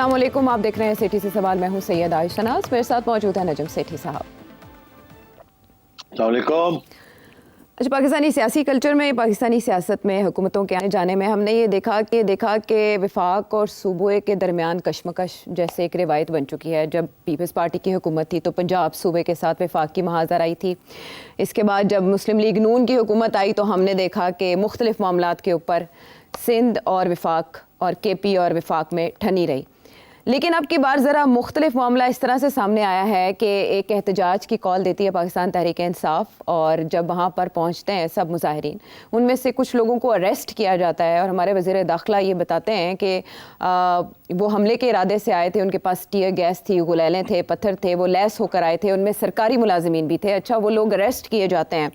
अस्सलाम वालेकुम, आप देख रहे हैं सिटी से सवाल। मैं हूं सैयद आयशा नाज, मेरे साथ मौजूद है नजम सेठी साहब। अस्सलाम वालेकुम। अच्छा, पाकिस्तानी सियासी कल्चर में, पाकिस्तानी सियासत में हुकूमतों के आने जाने में हमने ये देखा कि वफाक और सूबे के दरमियान कशमकश जैसे एक रिवायत बन चुकी है। जब पीपल्स पार्टी की हुकूमत थी तो पंजाब सूबे के साथ वफाक की महाजर आई थी। इसके बाद जब मुस्लिम लीग नून की हुकूमत आई तो हमने देखा कि मुख्तलिफ मामलात के ऊपर सिंध और वफाक और KP और वफाक में ठनी रही। लेकिन अब की बार ज़रा मुख्तलिफ मामला इस तरह से सामने आया है कि एक एहतजाज की कॉल देती है पाकिस्तान तहरीक इंसाफ, और जब वहाँ पर पहुँचते हैं सब मुजाहिरीन, उनमें से कुछ लोगों को अरेस्ट किया जाता है। और हमारे वज़ीर दाखिला ये बताते हैं कि वो हमले के इरादे से आए थे, उनके पास टीयर गैस थी, गुलेलें थे, पत्थर थे, वो लैस होकर आए थे, उनमें सरकारी मुलाजिमीन भी थे। अच्छा, वो लोग अरेस्ट किए जाते हैं,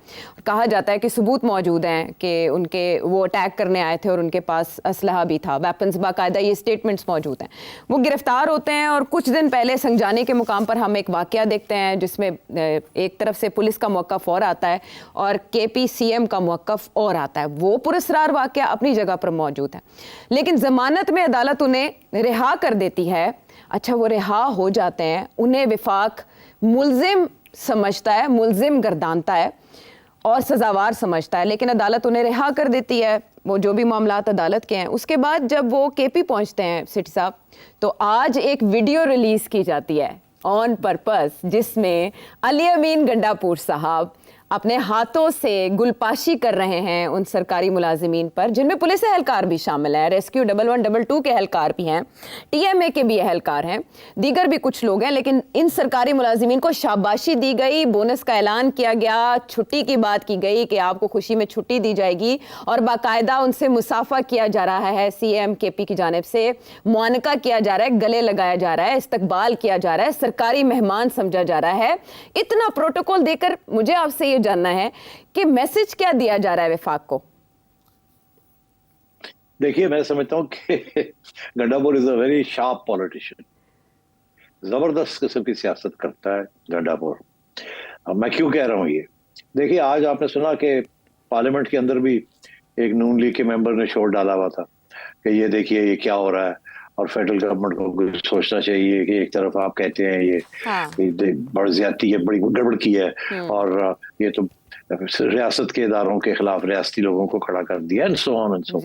कहा जाता है कि सबूत मौजूद हैं कि उनके वो अटैक करने आए थे और उनके पास असलहा भी था, वेपन्स, बाकायदा ये स्टेटमेंट्स मौजूद हैं। वो गिरफ्तार होते हैं और कुछ दिन पहले संजानी के मुकाम पर हम एक वाकया देखते हैं जिसमें एक तरफ से पुलिस का मौक़िफ़ और आता है और KP CM का मौक़िफ़ और आता है। वो पुरस्कार वाकया अपनी जगह पर मौजूद है, लेकिन ज़मानत में अदालत उन्हें रिहा कर देती है। अच्छा, वो रिहा हो जाते हैं, उन्हें वफाक मुल्ज़िम समझता है, मुल्ज़िम गर्दानता है और सज़ावार समझता है, लेकिन अदालत उन्हें रिहा कर देती है। वो जो भी मामलात अदालत के हैं, उसके बाद जब वो KP पहुंचते हैं सिटी साहब, तो आज एक वीडियो रिलीज़ की जाती है ऑन पर्पस, जिसमें अली अमीन गंडापुर साहब अपने हाथों से गुलपाशी कर रहे हैं उन सरकारी मुलाजिमीन पर, जिनमें पुलिस एहलकार भी शामिल है, रेस्क्यू 1112 के एहलकार भी हैं, TMA के भी एहलकार हैं, दीगर भी कुछ लोग हैं। लेकिन इन सरकारी मुलाजिमीन को शाबाशी दी गई, बोनस का ऐलान किया गया, छुट्टी की बात की गई कि आपको खुशी में छुट्टी दी जाएगी, और बाकायदा उनसे मुसाफा किया जा रहा है। CM KP की जानिब से मुआनका किया जा रहा है, गले लगाया जा रहा है, इस्तकबाल किया जा रहा है, सरकारी मेहमान समझा जा रहा है। इतना प्रोटोकॉल देकर मुझे आपसे जानना है कि मैसेज क्या दिया जा रहा है वफाक को। देखिए, मैं समझता हूं कि Gandapur is a very sharp politician, जबरदस्त किस्म की सियासत करता है गंडापुर। अब मैं क्यों कह रहा हूं ये, देखिए, आज आपने सुना कि पार्लियामेंट के अंदर भी एक नून लीग के मेंबर ने शोर डाला हुआ था कि ये देखिए ये क्या हो रहा है, और फेडरल गवर्नमेंट को कुछ सोचना चाहिए कि एक तरफ आप कहते हैं ये बड़ी ज्यादती है, बड़ी गड़बड़ की है, और ये तो रियासत के इदारों के खिलाफ रियासती लोगों को खड़ा कर दिया, and so on and so,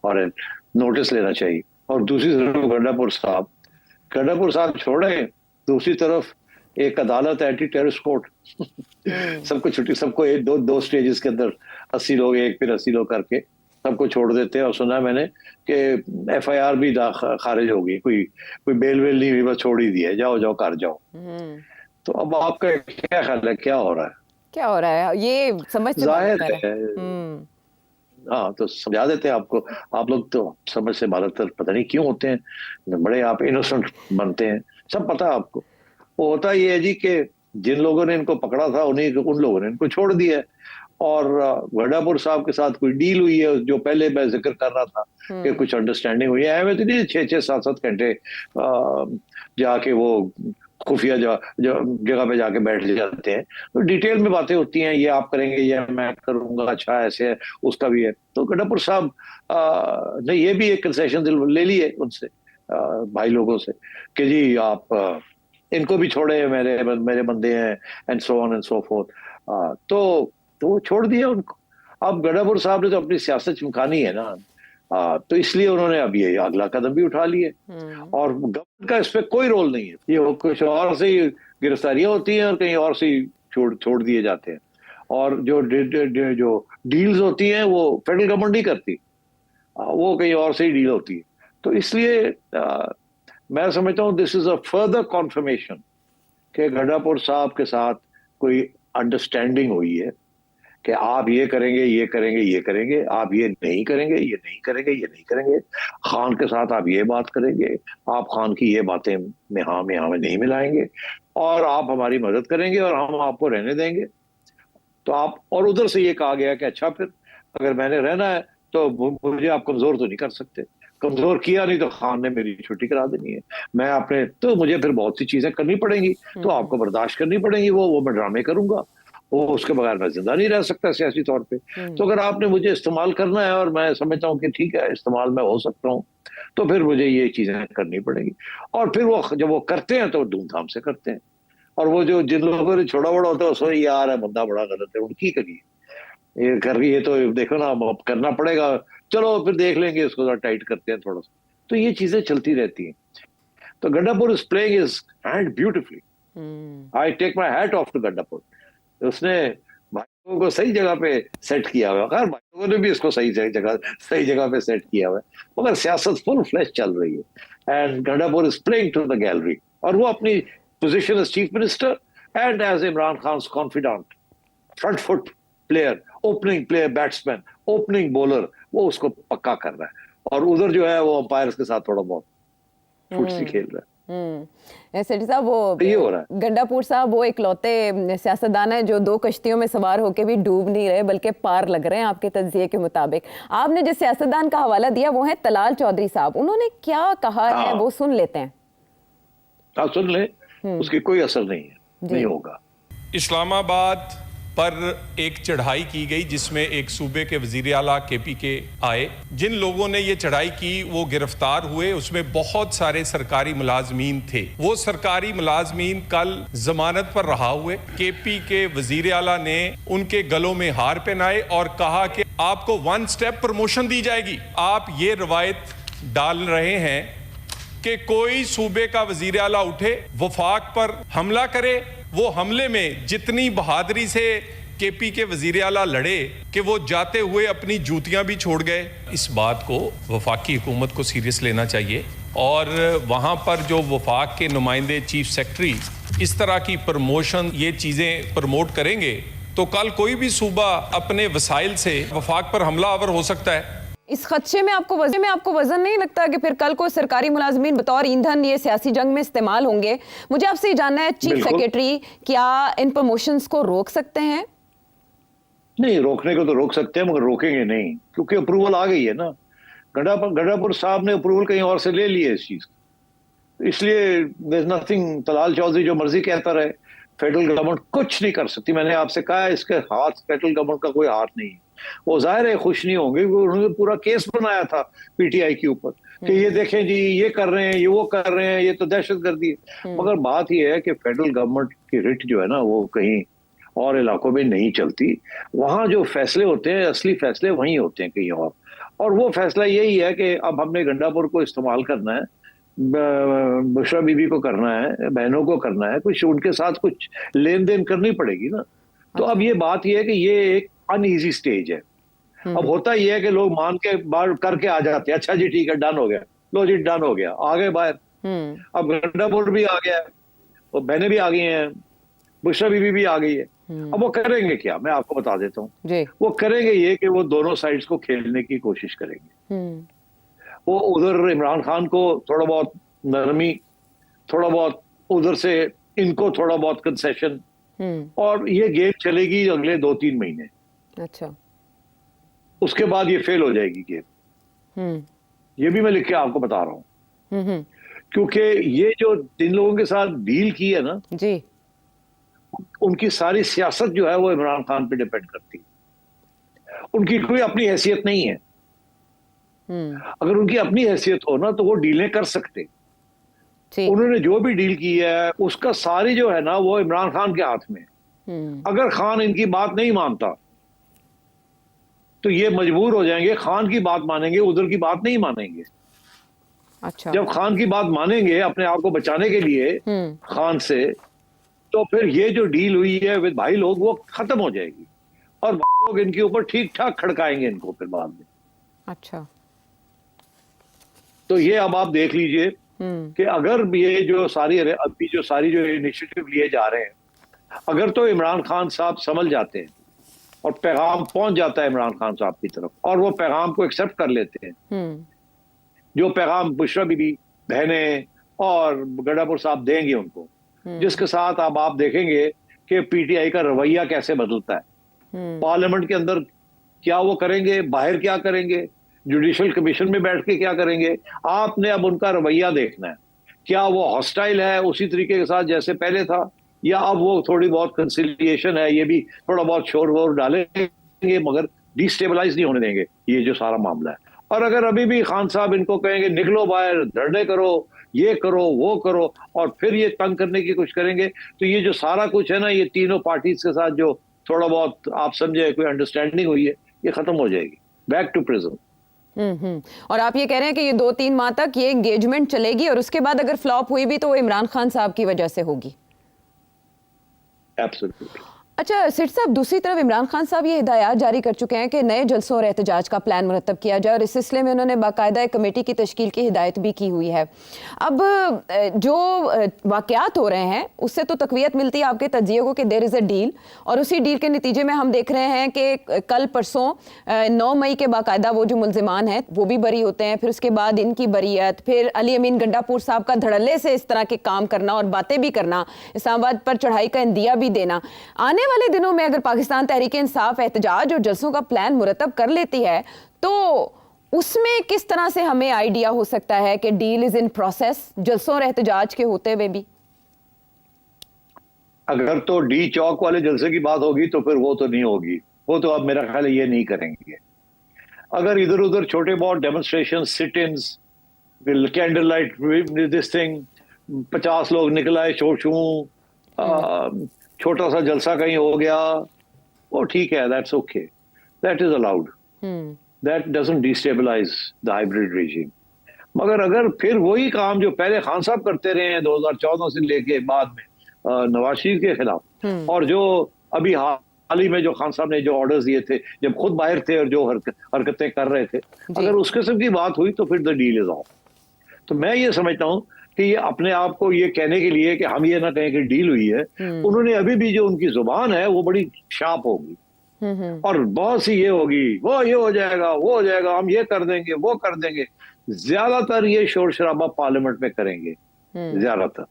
और नोटिस लेना चाहिए। और दूसरी तरफ गंडापुर साहब छोड़े, दूसरी तरफ एक अदालत, एंटी टेररिस्ट कोर्ट सबको छुट्टी, सबको एक दो स्टेजेस के अंदर 80 लोग, एक फिर 80 लोग करके सबको छोड़ देते हैं। और सुना मैंने कि FIR भी खारिज हो गई, कोई बेल वेल नहीं हुई, बस छोड़ ही दिया, जाओ जाओ कर जाओ। तो अब आपका क्या ख्याल है, क्या हो रहा है? क्या हो रहा है ये समझ जाहिर है, हाँ, तो समझा देते हैं आपको। आप लोग तो समझ से बालतर पता नहीं क्यों होते हैं, बड़े आप इनोसेंट बनते हैं, सब पता है आपको। वो होता ये है जी कि जिन लोगों ने इनको पकड़ा था उन लोगों ने इनको छोड़ दिया, और गंडापुर साहब के साथ कोई डील हुई है, जो पहले मैं जिक्र कर रहा था कि कुछ अंडरस्टैंडिंग हुई है। तो नहीं 6-6, 7-7 घंटे जाके वो खुफिया जगह पे जाके बैठ जाते हैं, तो डिटेल में बातें होती हैं, ये आप करेंगे, ये मैं करूंगा, अच्छा ऐसे है, उसका भी है। तो गंडापुर साहब ने ये भी एक कंसेशन ले ली है उनसे, भाई लोगों से, कि जी आप इनको भी छोड़े, मेरे बंदे हैं, and so on and so fourth. तो वो छोड़ दिया उनको। अब गंडापुर साहब ने तो अपनी सियासत चमकानी है ना, तो इसलिए उन्होंने अब ये अगला कदम भी उठा लिए, और गवर्नमेंट का इस पे कोई रोल नहीं है। ये कुछ और से ही गिरफ्तारियां होती हैं और कहीं और से ही छोड़ दिए जाते हैं, और जो डील्स होती हैं वो फेडरल गवर्नमेंट नहीं करती, वो कहीं और से ही डील होती है। तो इसलिए मैं समझता हूँ this is a further conformation कि गंडापुर साहब के साथ कोई अंडरस्टैंडिंग हुई है कि आप ये करेंगे, ये करेंगे, ये करेंगे, आप ये नहीं करेंगे, ये नहीं करेंगे, ये नहीं करेंगे, खान के साथ आप ये बात करेंगे, आप खान की ये बातें में हाँ में नहीं मिलाएंगे, और आप हमारी मदद करेंगे और हम आपको रहने देंगे। तो आप, और उधर से ये कहा गया कि अच्छा, फिर अगर मैंने रहना है तो मुझे आप कमजोर तो नहीं कर सकते, कमजोर किया नहीं तो खान ने मेरी छुट्टी करा देनी है, मैं अपने, तो मुझे फिर बहुत सी चीजें करनी पड़ेंगी, तो आपको बर्दाश्त करनी पड़ेंगी, वो मैं ड्रामे करूंगा, वो उसके बगैर मैं जिंदा नहीं रह सकता सियासी तौर पे। तो अगर आपने मुझे इस्तेमाल करना है और मैं समझता हूँ कि ठीक है इस्तेमाल में हो सकता हूँ, तो फिर मुझे ये चीजें करनी पड़ेगी। और फिर वो जब वो करते हैं तो धूमधाम से करते हैं। और वो जो जिन लोगों ने छोड़ा बड़ा होता है उसको यार है बंदा बड़ा गलत है, उनकी करिए ये कर रही है तो देखो ना अब करना पड़ेगा, चलो फिर देख लेंगे इसको जरा टाइट करते हैं थोड़ा सा। तो ये चीजें चलती रहती हैं। तो Gandapur is playing his hand beautifully. I take my hat off to Gandapur. उसने भाइयों को सही जगह पे सेट किया हुआ है, खैर भाइयों ने भी इसको सही जगह पे सेट किया हुआ है, मगर सियासत फुल फ्लैश चल रही है and Gandapur is playing to the gallery. और वो अपनी position as chief minister and as Imran Khan confident front foot player, opening player, batsman, opening bowler, वो उसको पक्का कर रहा है। और उधर जो है वो अंपायर्स के साथ थोड़ा बहुत फुटसी खेल रहा है। सेठी साहब, वो ये हो रहा है। गंडापुर साहब वो इकलौते सियासतदान है जो 2 कश्तियों में सवार होकर भी डूब नहीं रहे बल्कि पार लग रहे हैं आपके तज्जिए के मुताबिक। आपने जिस सियासतदान का हवाला दिया वो है तलाल चौधरी साहब, उन्होंने क्या कहा है वो सुन लेते हैं। आप सुन ले, उसकी कोई असर नहीं है, नहीं होगा। इस्लामाबाद पर एक चढ़ाई की गई जिसमें एक सूबे के वजीर आला KP के आए। जिन लोगों ने ये चढ़ाई की वो गिरफ्तार हुए, उसमें बहुत सारे सरकारी मुलाजमीन थे। वो सरकारी मुलाजमीन कल जमानत पर रहा हुए। KP के वजीर आला ने उनके गलों में हार पहनाए और कहा कि आपको 1 स्टेप प्रमोशन दी जाएगी। आप ये रवायत डाल रहे हैं कि कोई सूबे का वजीर आला उठे, वफाक पर हमला करे, वो हमले में जितनी बहादुरी से KP के वजीर आला लड़े कि वो जाते हुए अपनी जूतियां भी छोड़ गए। इस बात को वफाकी हुकूमत को सीरियस लेना चाहिए और वहाँ पर जो वफाक के नुमाइंदे चीफ सेक्रेटरी इस तरह की प्रमोशन ये चीज़ें प्रमोट करेंगे तो कल कोई भी सूबा अपने वसाइल से वफाक पर हमला आवर हो सकता है। इस खदशे में आपको वजन नहीं लगता कि फिर कल को सरकारी मुलाजमीन बतौर ईंधन ये सियासी जंग में इस्तेमाल होंगे? मुझे आपसे ये जानना है, चीफ सेक्रेटरी क्या इन प्रमोशंस को रोक सकते हैं? नहीं, रोकने को तो रोक सकते हैं मगर रोकेंगे नहीं, क्योंकि अप्रूवल आ गई है ना। गड्डापुर साहब ने अप्रूवल कहीं और से ले ली है इस चीज की, इसलिए there is nothing. Talal Chaudhry जो मर्जी कहता रहे, फेडरल गवर्नमेंट कुछ नहीं कर सकती। मैंने आपसे कहा इसके हाथ, फेडरल गवर्नमेंट का कोई हाथ नहीं है। वो जाहिर है खुश नहीं होंगे, उन्होंने पूरा केस बनाया था PTI के ऊपर कि ये देखें जी ये कर रहे हैं, ये वो कर रहे हैं, ये तो दहशतगर्दी है। मगर बात ये है कि फेडरल गवर्नमेंट की रिट जो है ना वो कहीं और इलाकों में नहीं चलती। वहां जो फैसले होते हैं, असली फैसले वहीं होते हैं कहीं और वो फैसला यही है कि अब हमने गंडापुर को इस्तेमाल करना है, बुशरा बीबी को करना है, बहनों को करना है, कुछ उनके साथ कुछ लेन देन करनी पड़ेगी ना। तो अब ये बात ये है कि ये एक अनईजी स्टेज है। अब होता ही है कि लोग मान के बाहर करके आ जाते हैं, अच्छा जी ठीक है डन हो गया, लो जी डन हो गया, आ गए बाहर। अब गंडापुर भी आ गया है, और बहनें भी आ गई हैं, बुशरा बीबी भी आ गई है। अब वो करेंगे क्या, मैं आपको बता देता हूँ। वो करेंगे ये कि वो दोनों साइड्स को खेलने की कोशिश करेंगे। वो उधर इमरान खान को थोड़ा बहुत नरमी, थोड़ा बहुत उधर से इनको थोड़ा बहुत कंसेशन, और ये गेम चलेगी अगले 2-3 महीने। अच्छा, उसके बाद ये फेल हो जाएगी गेम। ये भी मैं लिख के आपको बता रहा हूँ, क्योंकि ये जो इन लोगों के साथ डील की है ना जी, उनकी सारी सियासत जो है वो इमरान खान पे डिपेंड करती है। उनकी कोई अपनी हैसियत नहीं है। अगर उनकी अपनी हैसियत हो ना तो वो डीलें कर सकते। उन्होंने जो भी डील की है उसका सारी जो है ना वो इमरान खान के हाथ में। अगर खान इनकी बात नहीं मानता तो ये मजबूर हो जाएंगे, खान की बात मानेंगे, उधर की बात नहीं मानेंगे। अच्छा, जब खान की बात मानेंगे अपने आप को बचाने के लिए खान से, तो फिर ये जो डील हुई है विद भाई लोग वो खत्म हो जाएगी और भाई लोग इनके ऊपर ठीक ठाक खड़काएंगे इनको फिर बाद में। अच्छा, तो ये अब आप देख लीजिए कि अगर ये जो सारी जो इनिशिएटिव लिए जा रहे हैं, अगर तो इमरान खान साहब समझ जाते हैं और पैगाम पहुंच जाता है इमरान खान साहब की तरफ और वो पैगाम को एक्सेप्ट कर लेते हैं, जो पैगाम बुशरा बीबी, बहनें और गड्डापुर साहब देंगे उनको, जिसके साथ अब आप देखेंगे कि PTI का रवैया कैसे बदलता है। पार्लियामेंट के अंदर क्या वो करेंगे, बाहर क्या करेंगे, जुडिशल कमीशन में बैठ के क्या करेंगे, आपने अब उनका रवैया देखना है। क्या वो हॉस्टाइल है उसी तरीके के साथ जैसे पहले था, या अब वो थोड़ी बहुत कंसिलिएशन है, ये भी थोड़ा बहुत शोर वोर डालेंगे, मगर डिस्टेबलाइज नहीं होने देंगे ये जो सारा मामला है। और अगर अभी भी खान साहब इनको कहेंगे निकलो बाहर, धरने करो, ये करो, वो करो, और फिर ये तंग करने की कोशिश करेंगे, तो ये जो सारा कुछ है ना, ये तीनों पार्टीज के साथ जो थोड़ा बहुत आप समझे कोई अंडरस्टैंडिंग हुई है, ये खत्म हो जाएगी, बैक टू प्रिज्म। और आप ये कह रहे हैं कि ये 2-3 माह तक ये एंगेजमेंट चलेगी और उसके बाद अगर फ्लॉप हुई भी तो वो इमरान खान साहब की वजह से होगी। एब्सोल्युटली। अच्छा सेठ साहब, दूसरी तरफ इमरान खान साहब ये हिदायत जारी कर चुके हैं कि नए जलसों और एहतजाज का प्लान मुरतब किया जाए और इस सिलसिले में उन्होंने बाकायदा एक कमेटी की तश्कील की हिदायत भी की हुई है। अब जो वाक़यात हो रहे हैं उससे तो तक़वियत मिलती है आपके तज्ज़िये को कि देयर इज़ अ डील, और उसी डील के नतीजे में हम देख रहे हैं कि कल परसों 9 मई के बाकायदा वो जो मुलजिमान हैं वो भी बरी होते हैं, फिर उसके बाद इनकी बरीयत, फिर अली अमीन गंडापुर साहब का धड़ल्ले से इस तरह के काम करना और बातें भी करना, इस्लामाबाद पर चढ़ाई का इंदिया भी देना। आने वाले दिनों में अगर पाकिस्तान तहरीक इंसाफ एहतजाज और जलसों का प्लान मुरतब कर लेती है तो उसमें किस तरह से हमें आइडिया हो सकता है कि डील इज इन प्रोसेस जलसों और एहतजाज के होते हुए भी? अगर तो डी चौक वाले जलसे की बात होगी तो फिर वो तो नहीं होगी, वो तो अब मेरा ख्याल है ये नहीं करेंगे। अगर इधर उधर छोटे बहुत demonstration, sit ins, candle light this thing, 50 लोग निकल आए, छोटा सा जलसा कहीं हो गया, वो ठीक है, that's okay, that is allowed, that doesn't destabilise the hybrid regime. मगर अगर फिर वही काम जो पहले खान साहब करते रहे हैं 2014 से लेके बाद में नवाज शरीफ के खिलाफ, और जो अभी हाल ही में जो खान साहब ने जो ऑर्डर्स दिए थे जब खुद बाहर थे और जो हरकतें कर रहे थे, अगर उस किस्म की बात हुई तो फिर द डील इज ऑफ। तो मैं ये समझता हूं कि ये अपने आप को ये कहने के लिए कि हम ये ना कहें कि डील हुई है, उन्होंने अभी भी जो उनकी जुबान है वो बड़ी शार्प होगी और बहुत सी ये होगी, वो ये हो जाएगा, वो हो जाएगा, हम ये कर देंगे, वो कर देंगे। ज्यादातर ये शोर शराबा पार्लियामेंट में करेंगे ज्यादातर,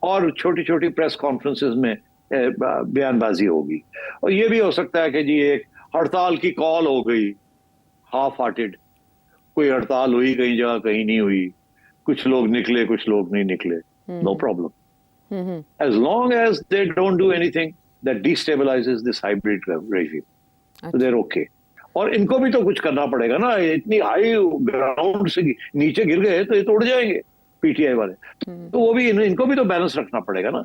और छोटी छोटी प्रेस कॉन्फ्रेंसेस में बयानबाजी होगी। और ये भी हो सकता है कि जी एक हड़ताल की कॉल हो गई, हाफ हार्टेड कोई हड़ताल हुई कहीं जगह, कहीं नहीं हुई, कुछ लोग निकले कुछ लोग नहीं निकले, no problem, as long as they don't do anything that destabilises this hybrid regime, so they are okay. और इनको भी तो कुछ करना पड़ेगा ना, इतनी हाई ग्राउंड से नीचे गिर गए तो ये तोड़ जाएंगे पीटीआई वाले, तो वो भी इनको भी तो बैलेंस रखना पड़ेगा ना।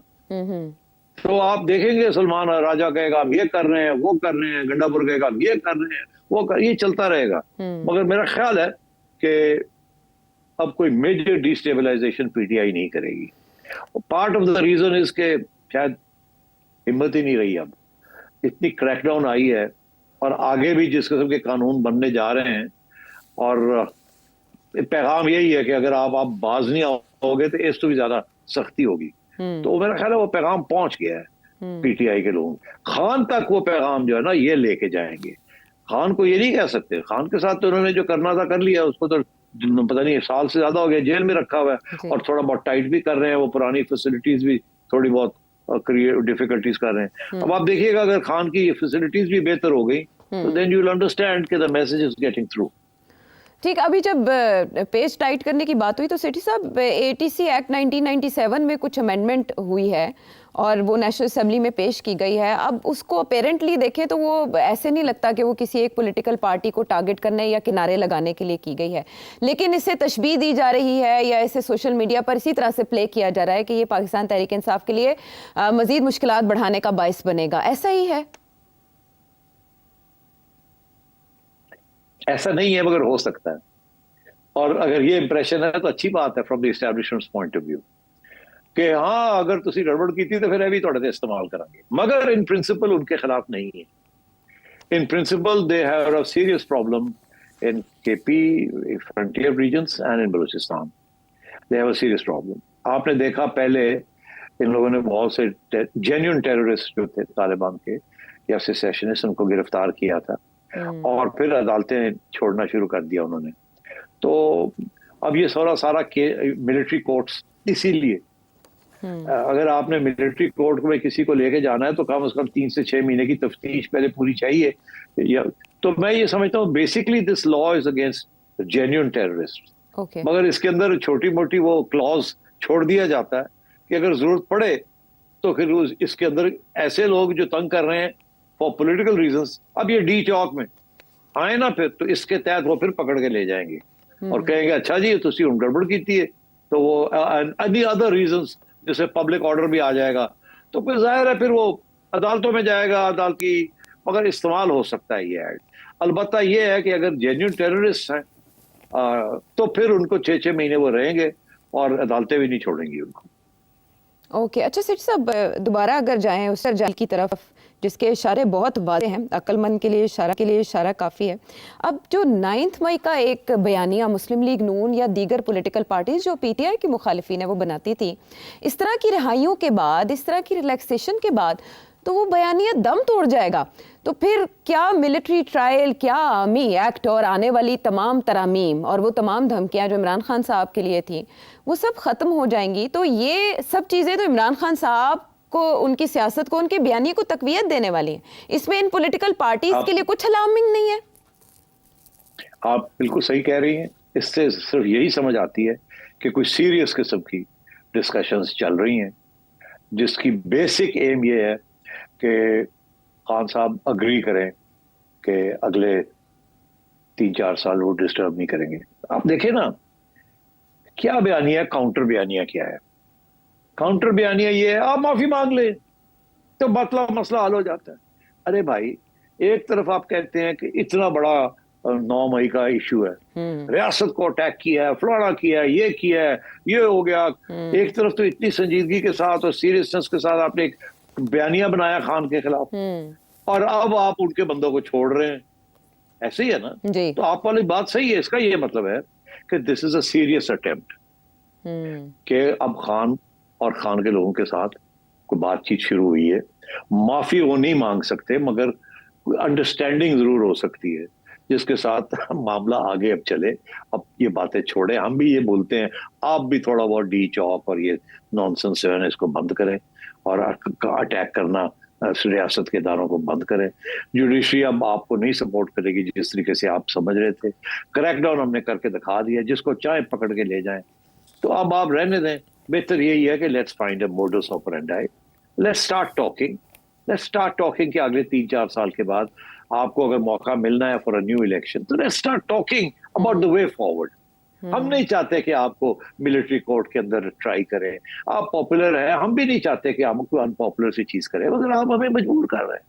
तो आप देखेंगे सलमान राजा कहेगा हम ये कर रहे हैं, वो कर रहे हैं, गंडापुर कहेगा हम ये कर रहे हैं, वो कर, ये चलता रहेगा। मगर मेरा ख्याल है कि अब कोई मेजर डिस्टेबलाइजेशन पीटीआई नहीं करेगी। Part of the reason is के शायद हिम्मत ही नहीं रही, अब इतनी क्रैकडाउन आई है और आगे भी जिस किस्म के कानून बनने जा रहे हैं, और पैगाम यही है कि अगर आप बाज नहीं आओगे तो इस तो भी ज्यादा सख्ती होगी। तो मेरा ख्याल है वो पैगाम पहुंच गया है पीटीआई के लोगों, खान तक वो पैगाम जो है ना ये लेके जाएंगे। खान को ये नहीं कह सकते, खान के साथ तो उन्होंने जो करना था कर लिया, उसको तो पता नहीं साल से ज्यादा हो गया जेल में रखा हुआ है, और थोड़ा बहुत टाइट भी कर रहे हैं, वो पुरानी फैसिलिटीज भी थोड़ी बहुत डिफिकल्टीज कर रहे हैं। अब आप देखिएगा अगर खान की ये फैसिलिटीज भी बेहतर हो गई तो देन यू विल अंडरस्टैंड कि the message is getting through. ठीक, अभी जब पेज टाइट करने की बात हुई तो सेठी साहब एटीसी एक्ट 1997 में कुछ अमेंडमेंट हुई है और वो नेशनल असेंबली में पेश की गई है। अब उसको अपेरेंटली देखें तो वो ऐसे नहीं लगता कि वो किसी एक पॉलिटिकल पार्टी को टारगेट करने या किनारे लगाने के लिए की गई है, लेकिन इससे तशबीह दी जा रही है या इसे सोशल मीडिया पर इसी तरह से प्ले किया जा रहा है कि ये पाकिस्तान तहरीक इंसाफ के लिए मजीद मुश्किलात बढ़ाने का बाइस बनेगा। ऐसा ही है? ऐसा नहीं है मगर हो सकता है, और अगर ये इंप्रेशन है तो अच्छी बात है from the establishment point of view कि हाँ अगर तुसी गड़बड़ की थी तो फिर भी थोड़े इस्तेमाल करेंगे, मगर इन प्रिंसिपल उनके खिलाफ नहीं है। In principle they have a serious problem in KP, frontier regions and in Balochistan, they have a serious problem. आपने देखा पहले इन लोगों ने बहुत से जेन्युइन टेररिस्ट जो थे तालिबान के या सेसेशनिस्ट, उनको गिरफ्तार किया था और फिर अदालतें छोड़ना शुरू कर दिया उन्होंने। तो अब ये सारा मिलिट्री कोर्ट्स, इसीलिए अगर आपने मिलिट्री कोर्ट में किसी को लेके जाना है तो कम से कम 3 से 6 महीने की तफ्तीश पहले पूरी चाहिए। तो मैं ये समझता हूँ basically this law is against genuine terrorist, मगर इसके अंदर छोटी मोटी वो क्लॉज छोड़ दिया जाता है कि अगर जरूरत पड़े तो फिर इसके अंदर ऐसे लोग जो तंग कर रहे हैं फॉर पॉलिटिकल रीजंस, अब ये डी चौक में आए ना फिर, तो इसके तहत वो फिर पकड़ के ले जाएंगे और कहेंगे अच्छा जी तुसी हुण गड़बड़ की है, तो वो एनी अदर रीजंस जैसे पब्लिक ऑर्डर भी आ जाएगा, तो फिर जाहिर है फिर वो अदालतों में जाएगा, अदालत की मगर इस्तेमाल हो सकता है ये एक्ट। अलबत्ता ये है कि अगर जेन्युइन टेररिस्ट हैं तो फिर उनको 6-6 महीने वो रहेंगे और अदालतें भी नहीं छोड़ेंगी उनको। ओके अच्छा सेठ साहब, दोबारा अगर जाएं उस जाल की तरफ जिसके इशारे बहुत वाज़े हैं, अक्लमंद के लिए इशारा काफ़ी है। अब जो 9 मई का एक बयानिया मुस्लिम लीग नून या दीगर पॉलिटिकल पार्टीज जो पीटीआई की मुखालिफिन है वो बनाती थी, इस तरह की रिहाइयों के बाद, इस तरह की रिलैक्सेशन के बाद तो वो बयानिया दम तोड़ जाएगा। तो फिर क्या मिलिट्री ट्रायल, क्या आर्मी एक्ट और आने वाली तमाम तरामीम और वो तमाम धमकियां जो इमरान खान साहब के लिए थी वो सब ख़त्म हो जाएंगी। तो ये सब चीज़ें तो इमरान खान साहब को, उनकी सियासत को, उनके बयानी को तकवीयत देने वाली है। इसमें इन पॉलिटिकल पार्टीज के लिए कुछ अलार्मिंग नहीं है। आप बिल्कुल सही कह रही हैं। इससे सिर्फ यही समझ आती है कि कुछ सीरियस किस्म की डिस्कशंस चल रही हैं जिसकी बेसिक एम ये है कि खान साहब अग्री करें कि अगले 3-4 साल वो डिस्टर्ब नहीं करेंगे। आप देखें ना क्या बयानिया, काउंटर बयानिया क्या है। काउंटर बयानिया ये है आप माफी मांग ले तो मसला हल हो जाता है। अरे भाई, एक तरफ आप कहते हैं कि इतना बड़ा 9 मई का इशू है, रियासत को अटैक किया है, फलाना किया है, ये हो गया। एक तरफ तो इतनी संजीदगी के साथ और सीरियसनेस के साथ आपने एक बयानिया बनाया खान के खिलाफ, और अब आप उनके बंदों को छोड़ रहे हैं। ऐसे ही है ना जी। तो आप वाली बात सही है। इसका ये मतलब है कि this is a serious attempt कि अब खान और खान के लोगों के साथ कोई बातचीत शुरू हुई है। माफी वो नहीं मांग सकते मगर अंडरस्टैंडिंग जरूर हो सकती है जिसके साथ मामला आगे अब चले। अब ये बातें छोड़े, हम भी ये बोलते हैं, आप भी थोड़ा बहुत डी चौक और ये नॉनसेंस है इसको बंद करें और अटैक करना रियासत के इदारों को बंद करें। जुडिशरी अब आपको नहीं सपोर्ट करेगी जिस तरीके से आप समझ रहे थे। क्रैकडाउन हमने करके दिखा दिया, जिसको चाहे पकड़ के ले जाएं। तो अब आप रहने दें। बेहतर यही है कि let's find a modus operandi, let's start talking कि अगले 3-4 साल के बाद आपको अगर मौका मिलना है फॉर अ न्यू इलेक्शन तो let's start talking about the way forward. हम नहीं चाहते कि आपको मिलिट्री कोर्ट के अंदर ट्राई करें। आप पॉपुलर हैं, हम भी नहीं चाहते कि हम कोई अनपॉपुलर सी चीज करें, मगर आप हमें मजबूर कर रहे हैं।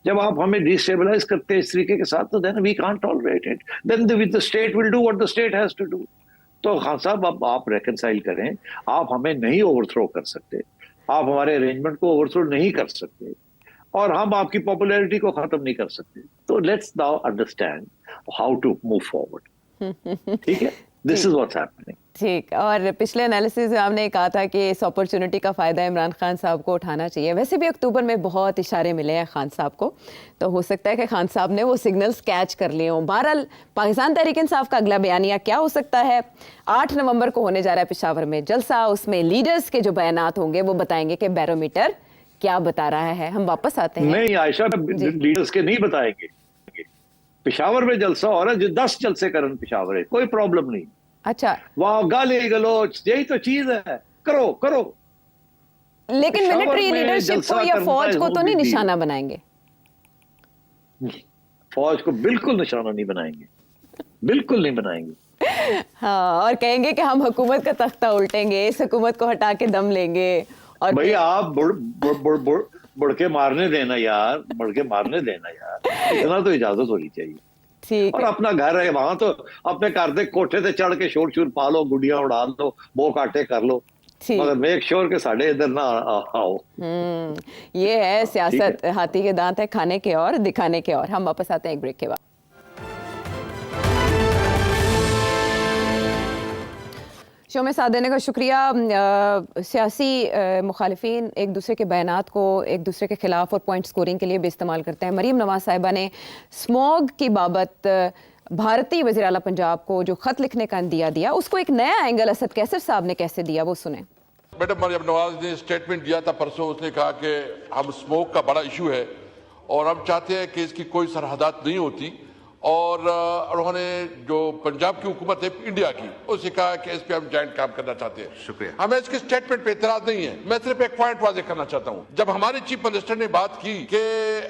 जब आप हमें डिस्टेबलाइज करते हैं इस तरीके के साथ तो then we can't tolerate it, then the state will do what the state has to do. तो खान साहब अब आप रेकनसाइल करें। आप हमें नहीं ओवरथ्रो कर सकते, आप हमारे अरेंजमेंट को ओवरथ्रो नहीं कर सकते और हम आपकी पॉपुलैरिटी को खत्म नहीं कर सकते। तो let's now understand how to move forward. ठीक है, दिस इज व्हाट्स हैपनिंग। ठीक। और पिछले एनालिसिस में आपने कहा था कि इस अपॉर्चुनिटी का फ़ायदा इमरान खान साहब को उठाना चाहिए। वैसे भी अक्टूबर में बहुत इशारे मिले हैं खान साहब को, तो हो सकता है कि खान साहब ने वो सिग्नल्स कैच कर लिए हों। बहरहाल पाकिस्तान तहरीक इंसाफ का अगला बयानिया क्या हो सकता है? 8 नवंबर को होने जा रहा है पेशावर में जलसा। उसमें लीडर्स के जो बयानात होंगे वो बताएंगे कि बैरोमीटर क्या बता रहा है। हम वापस आते हैं। नहीं आयशा, लीडर्स के नहीं बताएंगे। पेशावर में जलसा हो रहा है, जो 10 जलसे करन पेशावर है, कोई प्रॉब्लम नहीं। अच्छा, वाह, गाली गलोच यही तो चीज है, करो। लेकिन मिलिट्री लीडरशिप को या फौज को तो नहीं निशाना बनाएंगे? फौज को बिल्कुल निशाना नहीं बनाएंगे, बिल्कुल नहीं बनाएंगे। हाँ, और कहेंगे कि हम हुकूमत का तख्ता उल्टेंगे, इस हुकूमत को हटा के दम लेंगे। और भाई आप बुड़ के मारने देना यार, इतना तो इजाजत होनी चाहिए। ठीक। और अपना घर है वहां, तो अपने घर के कोठे से चढ़ के शोर पालो, गुड़िया उड़ा लो, बो काटे कर लो, मगर मेक श्योर के साढ़े इधर ना आओ। ये है सियासत, हाथी के दांत है खाने के और दिखाने के और। हम वापस आते हैं एक ब्रेक के बाद। शो में साथ देने का शुक्रिया। सियासी मुखालिफिन एक दूसरे के बयानात को एक दूसरे के खिलाफ और पॉइंट स्कोरिंग के लिए भी इस्तेमाल करते हैं। मरीम नवाज साहिबा ने स्मॉग की बाबत भारतीय वज़ीर आला पंजाब को जो खत लिखने का दिया उसको एक नया एंगल असद कैसर साहब ने कैसे दिया, वो सुने। मैडम मरीम नवाज ने स्टेटमेंट दिया था परसों। उसने कहा कि हम स्मोक का बड़ा इशू है और हम चाहते हैं कि इसकी कोई सरहदात नहीं होती और उन्होंने जो पंजाब की हुकूमत है इंडिया की, उससे कहा कि इस पे हम ज्वाइंट काम करना चाहते हैं। शुक्रिया। हमें इसके स्टेटमेंट पे इतराज नहीं है। मैं सिर्फ एक पॉइंट वाजे करना चाहता हूँ। जब हमारे चीफ मिनिस्टर ने बात की कि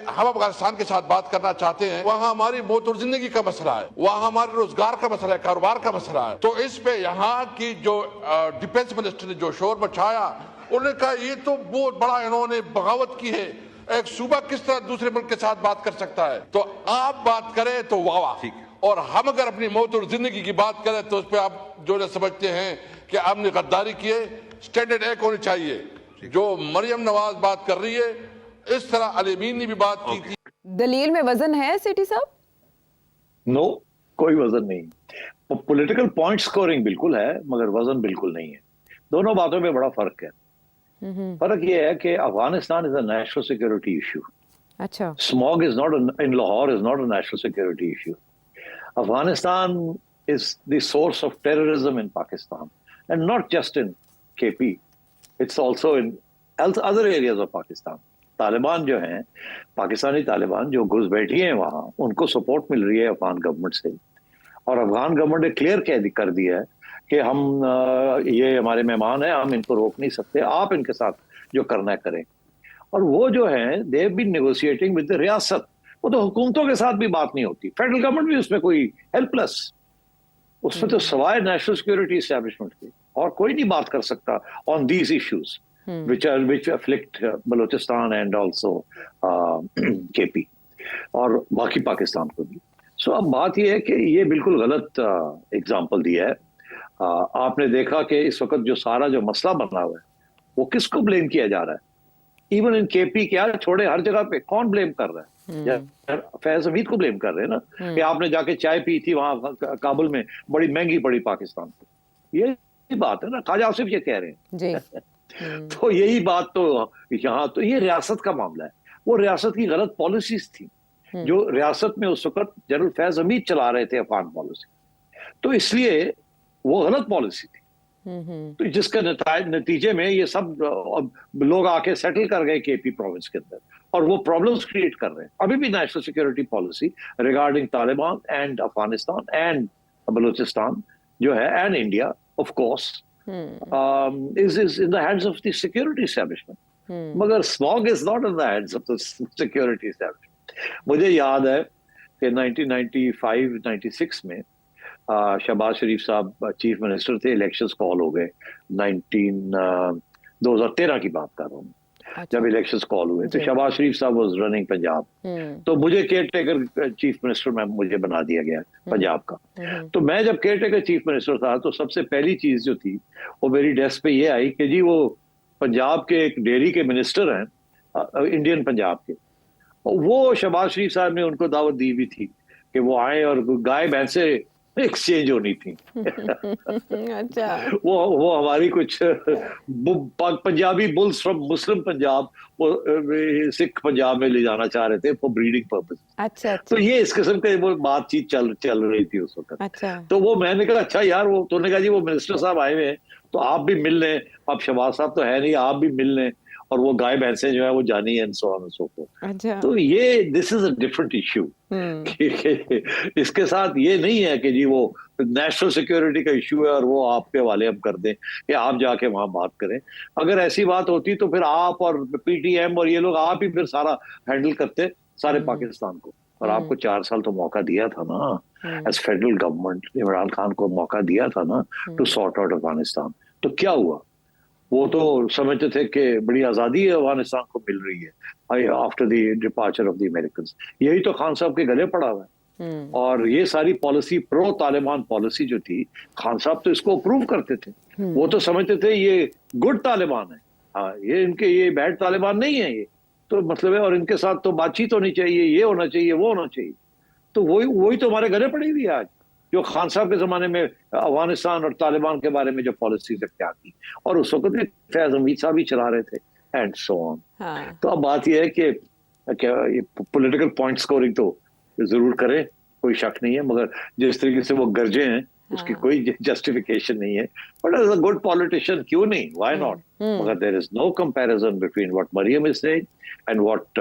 हम अफगानिस्तान के साथ बात करना चाहते हैं, वहाँ हमारी मौत और जिंदगी का मसला है, वहाँ हमारे रोजगार का मसला है, कारोबार का मसला है, तो इस पे यहाँ की जो डिफेंस मिनिस्टर ने जो शोर मचाया, उन्होंने कहा ये तो बहुत बड़ा इन्होंने बगावत की है, एक सूबा किस तरह दूसरे मुल्क के साथ बात कर सकता है। तो आप बात करें तो वाह, ठीक है। और हम अगर अपनी मौत और जिंदगी की बात करें तो उस पर आप जो है समझते हैं कि हमने गद्दारी की है। स्टैंडर्ड एक होनी चाहिए। जो मरियम नवाज बात कर रही है, इस तरह अलीमीन ने भी बात की थी। दलील में वजन है सिटी साहब? नो, कोई वजन नहीं। पॉलिटिकल पॉइंट स्कोरिंग बिल्कुल है, मगर वजन बिल्कुल नहीं है। दोनों बातों में बड़ा फर्क है। फर्क यह है कि Afghanistan is a national security issue. अच्छा। Smog is not in Lahore is not a national security issue. Afghanistan is the source of terrorism in Pakistan, and not just in KP. It's also in other areas of Pakistan. Taliban जो हैं, पाकिस्तानी तालिबान जो घुस बैठी हैं वहाँ, उनको support मिल रही है अफगान गवर्नमेंट से, और अफगान गवर्नमेंट ने क्लियर कर दिया है कि हम ये हमारे मेहमान हैं, हम इनको रोक नहीं सकते, आप इनके साथ जो करना है करें। और वो जो है they have been negotiating with the रियासत। वो तो हुकूमतों के साथ भी बात नहीं होती, फेडरल गवर्नमेंट भी उसमें कोई हेल्पलेस, उसमें तो सवाए नेशनल सिक्योरिटी एस्टैब्लिशमेंट के और कोई नहीं बात कर सकता on these issues which afflict Balochistan and also KP और बाकी पाकिस्तान को भी। सो अब बात यह है कि ये बिल्कुल गलत एग्जांपल दिया है। आपने देखा कि इस वक्त जो सारा जो मसला बना हुआ है वो किसको ब्लेम किया जा रहा है? इवन इन केपी क्या छोड़े, हर जगह पे कौन ब्लेम कर रहा है? फैज हमीद को ब्लेम कर रहे हैं ना कि आपने जाके चाय पी थी वहां काबुल में, बड़ी महंगी पड़ी पाकिस्तान को। ये बात है ना, ख्वाजा आसिफ ये कह रहे हैं जी। तो यही बात तो यहाँ तो ये रियासत का मामला है। वो रियासत की गलत पॉलिसीज थी जो रियासत में उस वक्त जनरल फैज हमीद चला रहे थे अफगान पॉलिसी, तो इसलिए वो गलत पॉलिसी थी। तो जिसके नतीजे में ये सब लोग आके सेटल कर गए केपी प्रोविंस के अंदर, और वो प्रॉब्लम्स क्रिएट कर रहे हैं। अभी भी national security policy regarding Taliban and Afghanistan and Balochistan जो है and India of course is in the hands of the security establishment. मगर smog is not in the hands of the security establishment. मुझे याद है कि 1995-96 में शहबाज शरीफ साहब चीफ मिनिस्टर थे, इलेक्शंस कॉल हो गए 2013 की बात कर रहा हूँ। जब इलेक्शंस कॉल हुए तो शहबाज शरीफ साहब वाज रनिंग पंजाब, तो मुझे केयर टेकर चीफ मिनिस्टर में मुझे बना दिया गया पंजाब का। तो मैं जब केयर टेकर चीफ मिनिस्टर था तो सबसे पहली चीज जो थी वो मेरी डेस्क पे ये आई कि जी वो पंजाब के एक डेयरी के मिनिस्टर हैं इंडियन पंजाब के, वो शहबाज शरीफ साहब ने उनको दावत दी हुई थी कि वो आए और गाय भैंसे एक्सचेंज होनी थी। अच्छा। वो हमारी कुछ Punjabi bulls from Muslim Punjab वो सिख पंजाब में ले जाना चाह रहे थे फॉर ब्रीडिंग पर्पस। अच्छा। तो ये इस किस्म के वो बातचीत चल रही थी उस वक्त। अच्छा। तो वो मैंने कहा अच्छा यार, वो तूने कहा जी वो मिनिस्टर साहब आए हुए हैं तो आप भी मिल लें, अब शहबाज साहब तो है नहीं, आप भी मिल लें, और वो गाय भैंसे जो है वो जानी है and so on and so fourth. अच्छा। तो ये this is a different issue. इसके साथ ये नहीं है कि जी वो नेशनल सिक्योरिटी का इश्यू है और वो आपके हवाले हम कर दें कि आप जाके वहां बात करें। अगर ऐसी बात होती तो फिर आप और पीटीएम और ये लोग आप ही फिर सारा हैंडल करते सारे पाकिस्तान को, और आपको 4 साल तो मौका दिया था ना as federal government, Imran Khan को मौका दिया था ना टू सॉर्ट आउट अफगानिस्तान। तो क्या हुआ? वो तो समझते थे कि बड़ी आजादी अफगानिस्तान को मिल रही है after the departure of the Americans. यही तो खान साहब के गले पड़ा हुआ है। और ये सारी पॉलिसी प्रो तालिबान पॉलिसी जो थी, खान साहब तो इसको अप्रूव करते थे। वो तो समझते थे ये गुड तालिबान है, हाँ ये बैड तालिबान नहीं है, ये तो मतलब है, और इनके साथ तो बातचीत होनी चाहिए, ये होना चाहिए, वो होना चाहिए। तो वही तो हमारे गले पड़ी हुई है आज, जो खान साहब के जमाने में अफगानिस्तान और तालिबान के बारे में जो पॉलिसीज क्या की, और उस वक्त भी फैज हमीद साहब ही चला रहे थे एंड सो ऑन। तो अब बात यह है कि पॉलिटिकल पॉइंट स्कोरिंग तो जरूर करें, कोई शक नहीं है, मगर जिस तरीके से वो गरजे हैं उसकी कोई जस्टिफिकेशन नहीं है। But as a good politician क्यों नहीं, व्हाई नॉट? मगर there is no comparison between what Maryam is saying and what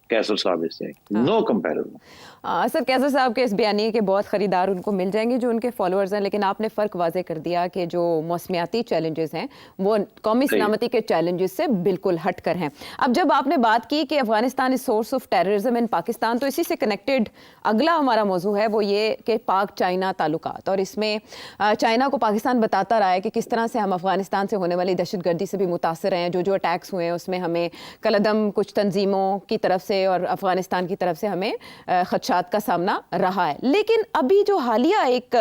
Qaiser साहब इससे, नो कंपैरिजन। असद कैसर साहब के इस बयानी के बहुत ख़रीदार उनको मिल जाएंगे जो उनके फॉलोअर्स हैं, लेकिन आपने फ़र्क वाजे कर दिया कि जो मौसमियाती चैलेंजेस हैं वो कौमी सलामती के चैलेंजेस से बिल्कुल हट कर हैं। अब जब आपने बात की कि Afghanistan is source of terrorism in Pakistan, तो इसी से कनेक्टेड अगला हमारा मौजू है वो ये कि पाक चाइना ताल्लुकात, और इसमें चाइना को पाकिस्तान बताता रहा है कि किस तरह से हम अफ़गानिस्तान से होने वाली दहशतगर्दी से भी मुतासर हैं। जो अटैक्स हुए हैं उसमें हमें कलदम कुछ तंजीमों की तरफ से और अफ़गानिस्तान की तरफ से हमें खदशात का सामना रहा है। लेकिन अभी जो हालिया एक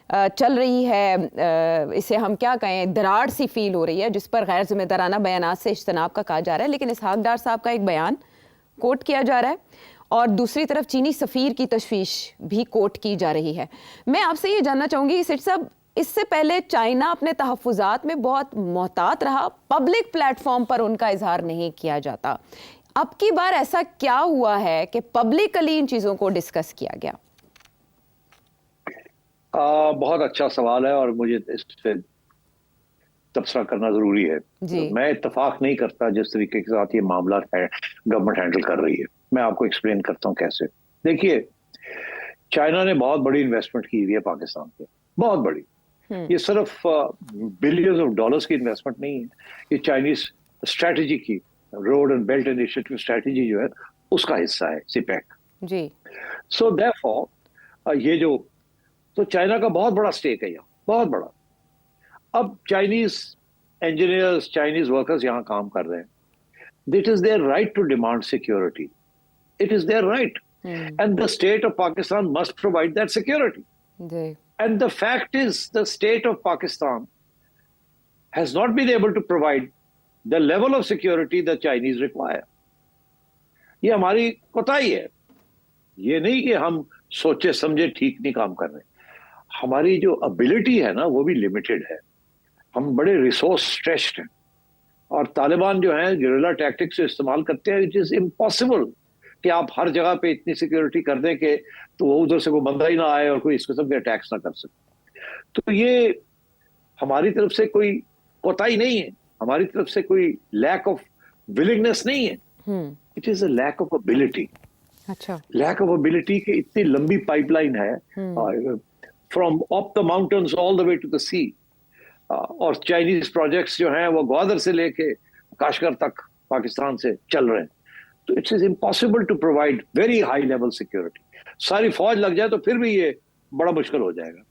चल रही है, इसे हम क्या कहें, दरार सी फील हो रही है, जिस पर गैर जिम्मेदाराना बयानात से इज्तनाब का कहा जा रहा है, लेकिन इसहाक डार साहब का एक बयान कोट किया जा रहा है और दूसरी तरफ चीनी सफ़ीर की तशवीश भी कोट की जा रही है। मैं आपसे ये जानना चाहूँगी सेठ साहब, इससे पहले चाइना अपने तहफ़्फ़ुज़ात में बहुत मोहतात रहा, पब्लिक प्लेटफॉर्म पर उनका इजहार नहीं किया जाता। अब की बार ऐसा क्या हुआ है कि पब्लिकली इन चीज़ों को डिस्कस किया गया? बहुत अच्छा सवाल है और मुझे इस पे तबसरा करना जरूरी है। तो मैं इत्तेफाक नहीं करता जिस तरीके के साथ ये मामला है गवर्नमेंट हैंडल कर रही है। मैं आपको एक्सप्लेन करता हूँ कैसे। देखिए, चाइना ने बहुत बड़ी इन्वेस्टमेंट की हुई है पाकिस्तान पे, बहुत बड़ी। ये सिर्फ बिलियंस ऑफ डॉलर्स की इन्वेस्टमेंट नहीं है, ये चाइनीज स्ट्रेटजी की road and belt initiative strategy जो है उसका हिस्सा है, सिपेक जी। सो देयरफॉर ये जो तो चाइना का बहुत बड़ा स्टेक है यहाँ, बहुत बड़ा। अब चाइनीज इंजीनियर्स, चाइनीज वर्कर्स यहाँ काम कर रहे हैं। It is their right to demand security, it is their right, and the state of Pakistan must provide that security. And the fact is, the state of Pakistan has not been able to provide the level of security the Chinese require. ये हमारी कोताही है। ये नहीं कि हम सोचे समझे ठीक नहीं काम कर रहे। हमारी जो एबिलिटी है ना वो भी लिमिटेड है। हम बड़े रिसोर्स स्ट्रेच्ड हैं और तालिबान जो है गेरिल्ला टैक्टिक्स से इस्तेमाल करते हैं। इट इज इम्पॉसिबल कि आप हर जगह पे इतनी सिक्योरिटी कर दें कि तो वो उधर से कोई बंदा ही ना आए और कोई इस किस्म के अटैक्स ना कर सके। तो ये हमारी तरफ से कोई कोताही नहीं है, हमारी तरफ से कोई लैक ऑफ विलिंगनेस नहीं है। It is a lack of ability. अच्छा, लैक ऑफ एबिलिटी कि इतनी लंबी पाइपलाइन है from up the mountains all the way to the sea, और चाइनीज प्रोजेक्ट्स जो हैं वो ग्वादर से लेके काशगर तक पाकिस्तान से चल रहे हैं। तो it is impossible to provide very high level security. सारी फौज लग जाए तो फिर भी ये बड़ा मुश्किल हो जाएगा।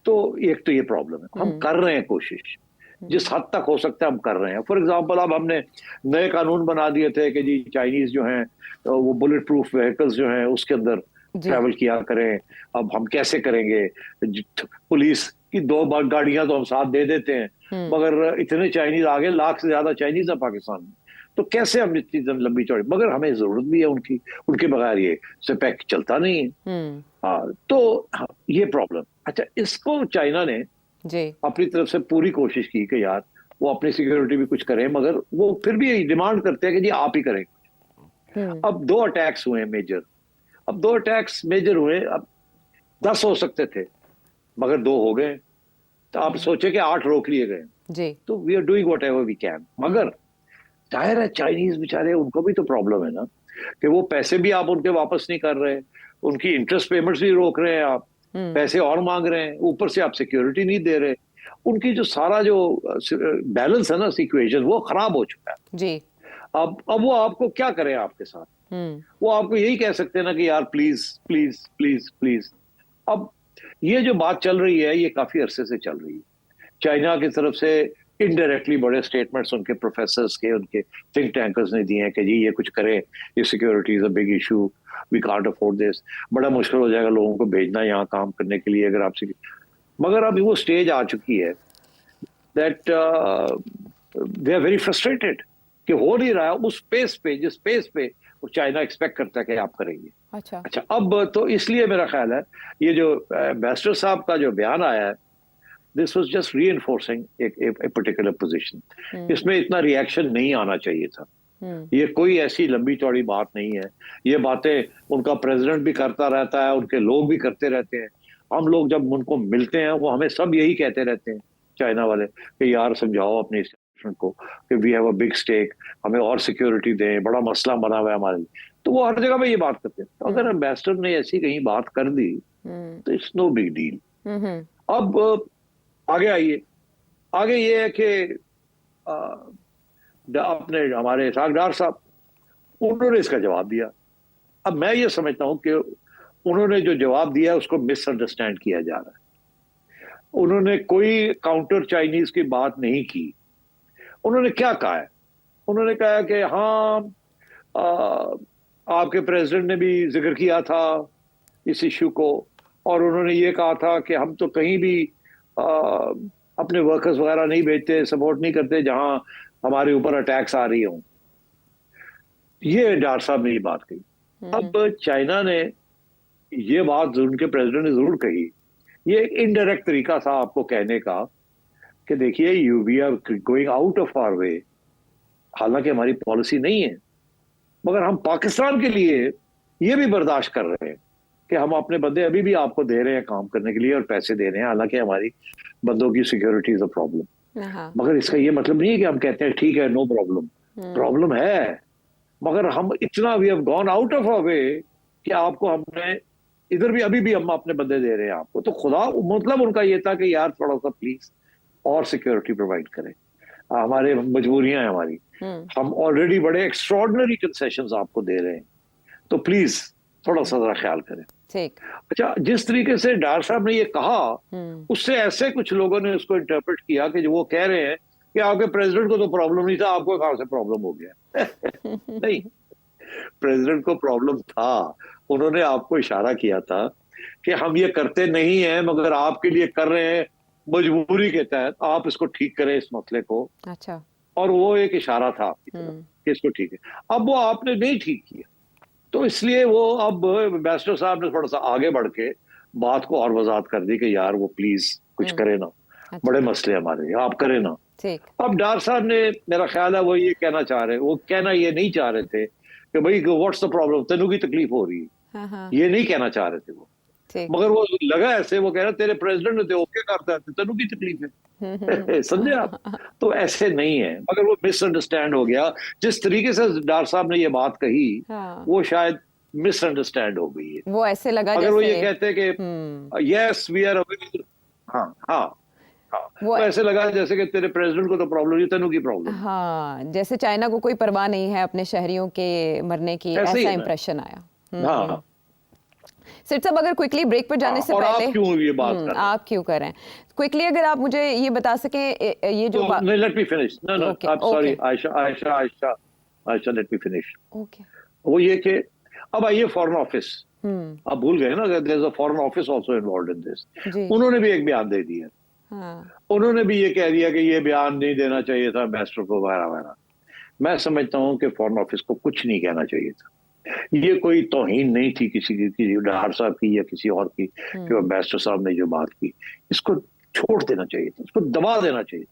तो एक तो ये प्रॉब्लम है। हम कर रहे हैं कोशिश, जिस हद तक हो सकता है हम कर रहे हैं। फॉर एग्जांपल, अब हमने नए कानून बना दिए थे कि जी चाइनीज जो हैं तो वो बुलेट प्रूफ व्हीकल्स जो हैं उसके अंदर ट्रैवल किया करें। अब हम कैसे करेंगे? पुलिस की 2 गाड़ियां तो हम साथ दे देते हैं, मगर इतने चाइनीज आगे, लाख से ज्यादा चाइनीज है पाकिस्तान में, तो कैसे हम इतनी लंबी चौड़ी, मगर हमें जरूरत भी है उनकी, उनके बगैर ये सिपेक चलता नहीं है। तो ये प्रॉब्लम। अच्छा, इसको चाइना ने जी अपनी तरफ से पूरी कोशिश की कि यार वो अपनी सिक्योरिटी भी कुछ करें, मगर वो फिर भी डिमांड करते हैं कि जी आप ही करें। अब 2 अटैक्स हुए मेजर, अब 2 अटैक्स मेजर हुए, अब 10 हो सकते थे मगर 2 हो गए। तो आप सोचे कि 8 रोक लिए गए जी। तो we are doing whatever we can, मगर जाहिर है चाइनीज बेचारे, उनको भी तो प्रॉब्लम है ना कि वो पैसे भी आप उनके वापस नहीं कर रहे, उनकी इंटरेस्ट पेमेंट्स भी रोक रहे हैं, आप पैसे और मांग रहे हैं, ऊपर से आप सिक्योरिटी नहीं दे रहे। उनकी जो सारा जो बैलेंस है ना इक्वेशन, वो खराब हो चुका है जी। अब वो आपको क्या करें आपके साथ? वो आपको यही कह सकते हैं ना कि यार प्लीज प्लीज प्लीज प्लीज। अब ये जो बात चल रही है ये काफी अरसे से चल रही है। चाइना की तरफ से इनडायरेक्टली बड़े स्टेटमेंट्स उनके प्रोफेसर्स के, उनके थिंक टैंकर्स ने दिए हैं कि जी ये कुछ करें, ये security is a big issue, we can't afford this, बड़ा मुश्किल हो जाएगा लोगों को भेजना यहाँ काम करने के लिए अगर आपसे। मगर अभी वो स्टेज आ चुकी है that they are very frustrated कि हो नहीं रहा है उस पेस पे, जिस पेस पे वो चाइना एक्सपेक्ट करता है कि आप करेंगे। अच्छा, अब तो इसलिए मेरा ख्याल है ये जो एम्बेसडर साहब का जो बयान आया है, this was just reinforcing a particular position. इसमें इतना रिएक्शन नहीं आना चाहिए था। ये कोई ऐसी लंबी चौड़ी बात नहीं है। ये बातें उनका प्रेसिडेंट भी करता रहता है, उनके लोग भी करते रहते हैं। हम लोग जब उनको मिलते हैं वो हमें सब यही कहते रहते हैं चाइना वाले कि यार समझाओ अपने एस्टेब्लिशमेंट को कि we have a big stake, हमें और सिक्योरिटी दें, बड़ा मसला बना हुआ है हमारे लिए। तो तो वो हर जगह पे ये बात करते हैं। तो अगर एम्बेसडर ने ऐसी कहीं बात कर दी तो इट्स नो बिग डील। अब आगे आइए, आगे ये है कि अपने हमारे सागदार साहब, उन्होंने इसका जवाब दिया। अब मैं ये समझता हूं कि उन्होंने जो जवाब दिया उसको मिसअंडरस्टैंड किया जा रहा है। उन्होंने कोई काउंटर चाइनीज की बात नहीं की। उन्होंने क्या कहा है? उन्होंने कहा कि हाँ, आपके प्रेसिडेंट ने भी जिक्र किया था इस इश्यू को, और उन्होंने ये कहा था कि हम तो कहीं भी अपने वर्कर्स वगैरह नहीं भेजते, सपोर्ट नहीं करते जहां हमारे ऊपर अटैक्स आ रही हों। ये डार साहब ने ये बात कही। अब चाइना ने ये बात उनके प्रेसिडेंट ने जरूर कही। ये एक इनडायरेक्ट तरीका था आपको कहने का कि देखिए we are going out of our way, हालांकि हमारी पॉलिसी नहीं है, मगर हम पाकिस्तान के लिए ये भी बर्दाश्त कर रहे हैं कि हम अपने बंदे अभी भी आपको दे रहे हैं काम करने के लिए और पैसे दे रहे हैं, हालांकि हमारी बंदों की सिक्योरिटी इज अ प्रॉब्लम। मगर इसका ये मतलब नहीं है कि हम कहते हैं ठीक है नो प्रॉब्लम, प्रॉब्लम है, मगर हम इतना we have gone out of our way कि आपको हमने इधर भी अभी भी हम अपने बंदे दे रहे हैं आपको। तो खुदा मतलब उनका ये था कि यार थोड़ा सा प्लीज और सिक्योरिटी प्रोवाइड करें, हमारे मजबूरियां हैं हमारी, हम ऑलरेडी बड़े एक्स्ट्रॉर्डिनरी कंसेशंस आपको दे रहे हैं, तो प्लीज थोड़ा सा जरा ख्याल करें। ठीक। अच्छा, जिस तरीके से डार साहब ने ये कहा उससे ऐसे कुछ लोगों ने उसको इंटरप्रेट किया कि जो वो कह रहे हैं कि आपके प्रेसिडेंट को तो प्रॉब्लम नहीं था, आपको कहां से प्रॉब्लम हो गया। नहीं, प्रेसिडेंट को प्रॉब्लम था। उन्होंने आपको इशारा किया था कि हम ये करते नहीं हैं मगर आपके लिए कर रहे हैं मजबूरी के तहत, आप इसको ठीक करें इस मसले को। अच्छा। और वो एक इशारा था आपकी तरफ कि इसको ठीक है। अब वो आपने नहीं ठीक किया, तो इसलिए वो अब एम्बेसडर साहब ने थोड़ा सा आगे बढ़ के बात को और वजाहत कर दी कि यार वो प्लीज कुछ करे ना, बड़े मसले हमारे, आप करें ना। अब डार साहब ने, मेरा ख्याल है वो ये कहना चाह रहे, वो कहना ये नहीं चाह रहे थे कि भाई व्हाट्स द प्रॉब्लम, तेनू की तकलीफ हो रही है, ये नहीं कहना चाह रहे थे वो, मगर वो लगा ऐसे, वो कह रहे तेरे प्रेसिडेंट ने तो ओके करता है, तेनू की तकलीफ है। समझे आप? तो ऐसे नहीं है, मगर वो मिसअंडरस्टैंड हो गया। जिस तरीके से डार साहब ने ये बात कही वो शायद मिसअंडरस्टैंड हो गई है। वो ऐसे लगा अगर जैसे वो ये कहते कि यस वी आर अवेलेबल, हाँ हाँ हाँ, वो ऐसे लगा जैसे कि तेरे प्रेसिडेंट को तो प्रॉब्लम नहीं, तेनू की प्रॉब्लम। हाँ, जैसे चाइना को कोई परवाह नहीं है अपने शहरियों के मरने की, ऐसा इंप्रेशन आया। हाँ। सिर्फ साहब, अगर क्विकली ब्रेक पर जाने से पहले, आप क्यों ये बात कर रहे हैं? आप क्यों कर रहे हैं क्विकली, अगर आप मुझे ये बता सकें ये जो नहीं, let me finish. No no, I am sorry Ayesha, let me finish. Okay. वो ये कि अब आइए फॉरेन ऑफिस, आप भूल गए ना, there is a foreign office also involved in this. उन्होंने भी एक बयान दे दिया। उन्होंने भी ये कह दिया कि ये बयान नहीं देना चाहिए था एम्बेसडर को वगैरह वगैरह। मैं समझता हूँ कि फॉरेन ऑफिस को कुछ नहीं कहना चाहिए था। ये कोई तौहीन नहीं थी किसी की, डार साहब की या किसी और की, कि एम्बेसडर साहब ने जो बात की, इसको छोड़ देना चाहिए था, इसको दबा देना चाहिए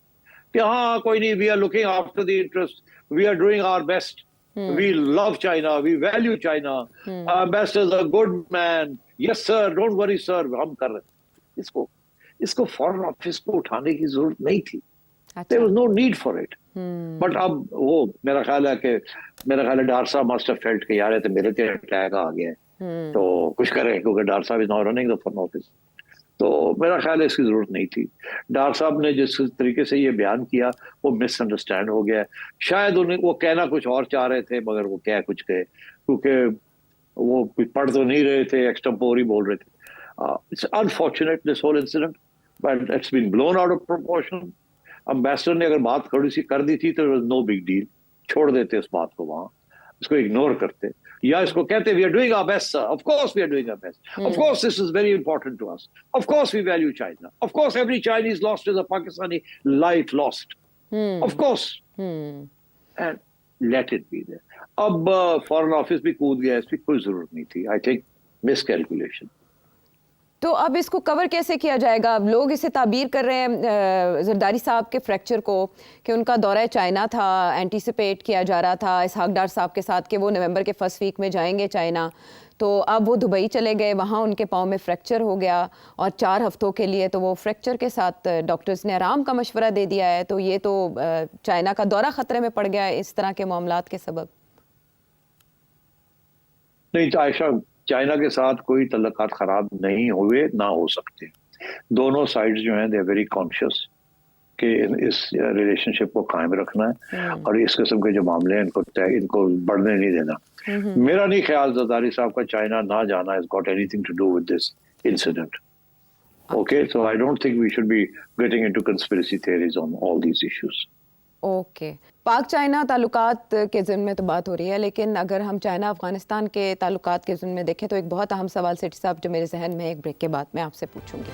कि हाँ कोई नहीं, we are looking after the interest, we are doing our best, we love China, we value China, ambassador is a good man, yes sir, don't worry sir, हम कर रहे हैं। इसको फॉरेन ऑफिस को उठाने की जरूरत नहीं थी। There was no need for it. But अब वो मेरा ख्याल है डार साहब मस्ट हैव फेल्ट कि यार ये तो मेरे पे अटैक आ गया है, तो कुछ करें, क्योंकि डार साहब is not running the foreign office. तो मेरा ख्याल है इसकी जरूरत नहीं थी। डार साहब ने जिस तरीके से ये बयान किया वो मिसअंडरस्टैंड हो गया। शायद उन्हें वो कहना कुछ और चाह रहे थे, मगर वो कह कुछ गए, क्योंकि वो पढ़ तो नहीं रहे थे, एक्सटेम्पोरी बोल रहे थे। It's unfortunate this whole incident, but it's been blown out of proportion. Ambassador ने अगर बात थोड़ी सी कर दी थी तो नो बिग डील, छोड़ देते उस बात को वहां, इसको इग्नोर करते, या इसको कहते we are doing our best sir, of course we are doing our best, of course this is very important to us, of course we value China, of course every Chinese lost is a Pakistani life lost, of course, and let it be there. अब foreign office भी कूद गया, इसकी कोई जरूरत नहीं थी। I think miscalculation. तो अब इसको कवर कैसे किया जाएगा? अब लोग इसे ताबीर कर रहे हैं जरदारी साहब के फ्रैक्चर को कि उनका दौरा चाइना था, एंटीसिपेट किया जा रहा था इसहाक डार साहब के साथ कि वो नवंबर के फर्स्ट वीक में जाएंगे चाइना, तो अब वो दुबई चले गए, वहाँ उनके पाँव में फ्रैक्चर हो गया और 4 हफ्तों के लिए तो वो फ्रैक्चर के साथ डॉक्टर्स ने आराम का मशवरा दे दिया है। तो ये तो चाइना का दौरा ख़तरे में पड़ गया है इस तरह के मामलात के सबब। नहीं, चाइना के साथ कोई तल्लुकात खराब नहीं हुए, ना हो सकते। दोनों साइड्स जो हैं दे आर वेरी कॉन्शियस कि इस रिलेशनशिप को कायम रखना है और इस किस्म के जो मामले हैं इनको बढ़ने नहीं देना। मेरा नहीं ख्याल ज़रदारी साहब का चाइना ना जाना has got anything to do with this incident. Okay, so I don't think we should be getting into conspiracy theories on all these issues. Okay, पाक चाइना ताल्लुकात के ज़िम्न में तो बात हो रही है, लेकिन अगर हम चाइना अफगानिस्तान के ताल्लुकात के ज़िम्न में देखें तो एक बहुत अहम सवाल सेठी साहब जो मेरे जहन में एक ब्रेक के बाद मैं आपसे पूछूंगी।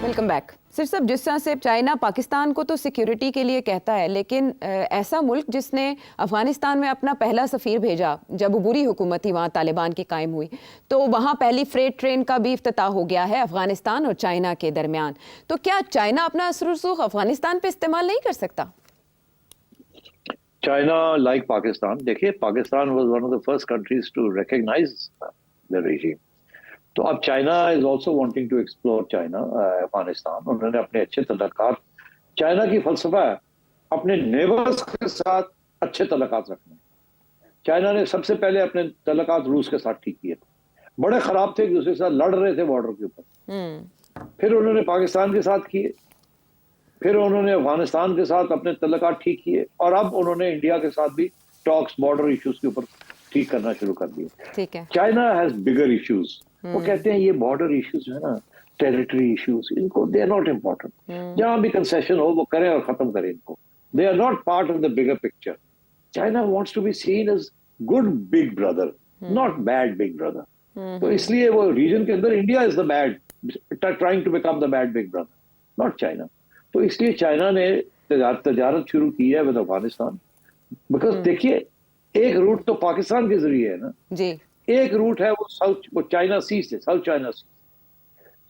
Welcome back. सिर्फ साहब, जिस तरह से चाइना पाकिस्तान को तो सिक्योरिटी के लिए कहता है, लेकिन ऐसा मुल्क जिसने अफगानिस्तान में अपना पहला सफ़ीर भेजा जब बुरी हुकूमत थी वहाँ तालिबान की कायम हुई, तो वहाँ पहली फ्रेट ट्रेन का भी इफ्तिताह हो गया है अफगानिस्तान और चाइना के दरमियान। तो क्या चाइना अपना असर रसूख अफगानिस्तान पे इस्तेमाल नहीं कर सकता? चाइना लाइक पाकिस्तान, देखिए Pakistan was one of the first countries to recognise the regime. तो अब China is also wanting to explore China Afghanistan. उन्होंने अपने अच्छे तल्लुकात, चाइना की फलसफा है अपने नेबर्स के साथ अच्छे तल्लुकात रखने। चाइना ने सबसे पहले अपने तल्लुकात रूस के साथ ठीक किए, बड़े खराब थे, एक दूसरे के साथ लड़ रहे थे बॉर्डर के ऊपर। फिर उन्होंने पाकिस्तान के साथ किए, फिर उन्होंने अफगानिस्तान के साथ अपने तल्लुकात ठीक किए और अब उन्होंने इंडिया के साथ भी टॉक्स बॉर्डर इश्यूज के ऊपर ठीक करना शुरू कर दिए। ठीक है, चाइना हैज बिगर इश्यूज। वो कहते हैं ये बॉर्डर इश्यूज है ना, टेरिटरी इश्यूज, इनको दे आर नॉट इम्पोर्टेंट। जहां भी कंसेशन हो वो करें और खत्म करें इनको। They are not part of the bigger picture. China wants to be seen as good big brother, not bad big brother. तो इसलिए वो रीजन के अंदर India is the bad, trying to become the bad big brother, not China. तो इसलिए China ने तजारत शुरू की है विद अफगानिस्तान। बिकॉज देखिए, एक रूट तो पाकिस्तान के जरिए है ना जी, एक रूट है वो चाइना सी से, साउथ चाइना सी,